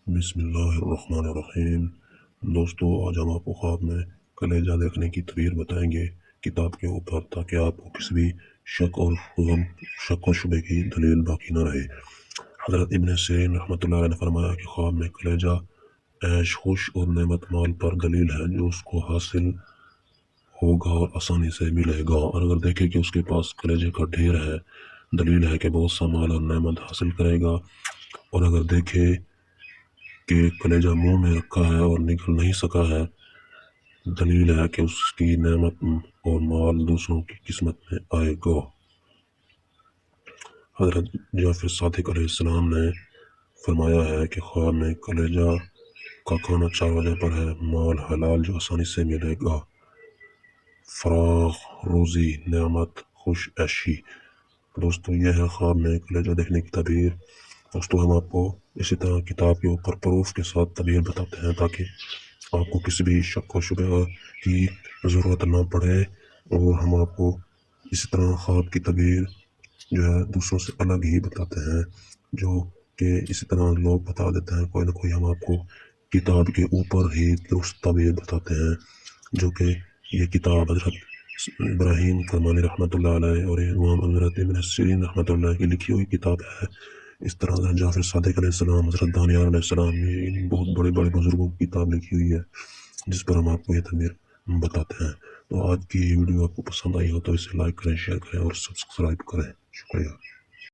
بسم اللہ الرحمن الرحیم۔ دوستو، آج ہم آپ کو خواب میں کلیجہ دیکھنے کی تعبیر بتائیں گے کتاب کے اوپر، تاکہ آپ کو کسی بھی شک و شبے کی دلیل باقی نہ رہے۔ حضرت ابن سیرین رحمۃ اللہ علیہ نے فرمایا کہ خواب میں کلیجہ عیش خوش اور نعمت مال پر دلیل ہے جو اس کو حاصل ہوگا اور آسانی سے ملے گا، اور اگر دیکھے کہ اس کے پاس کلیجے کا ڈھیر ہے، دلیل ہے کہ بہت سا مال اور نعمت حاصل کرے گا، اور اگر دیکھے کہ کلیجہ منہ میں رکھا ہے اور نکل نہیں سکا ہے، دلیل ہے کہ اس کی نعمت اور مال دوسروں کی قسمت میں آئے گا۔ حضرت جعفر صادق علیہ السلام نے فرمایا ہے کہ خواب میں کلیجہ کا کھانا 4 وجہ پر ہے: مال حلال جو آسانی سے ملے گا، فراغ روزی، نعمت، خوش عیشی۔ دوستو، یہ ہے خواب میں کلیجہ دیکھنے کی تعبیر۔ دوستو، ہم آپ کو اسی طرح کتاب کے اوپر پروف کے ساتھ تعبیر بتاتے ہیں، تاکہ آپ کو کسی بھی شک و شبہ کی ضرورت نہ پڑے، اور ہم آپ کو اسی طرح خواب کی تعبیر جو ہے دوسروں سے الگ ہی بتاتے ہیں، جو کہ اسی طرح لوگ بتا دیتے ہیں کوئی نہ کوئی، ہم آپ کو کتاب کے اوپر ہی درست تعبیر بتاتے ہیں، جو کہ یہ کتاب حضرت ابراہیم کرمانی رحمۃ اللہ علیہ اور امام حضرت ابن سیرین رحمۃ اللہ کی لکھی ہوئی کتاب ہے۔ اس طرح حضرت جعفر صادق علیہ السلام، حضرت دانیال علیہ السلام، یہ بہت بڑے بڑے بزرگوں کی کتاب لکھی ہوئی ہے، جس پر ہم آپ کو یہ تعبیر بتاتے ہیں۔ تو آج کی یہ ویڈیو آپ کو پسند آئی ہو تو اسے لائک کریں، شیئر کریں اور سبسکرائب کریں۔ شکریہ۔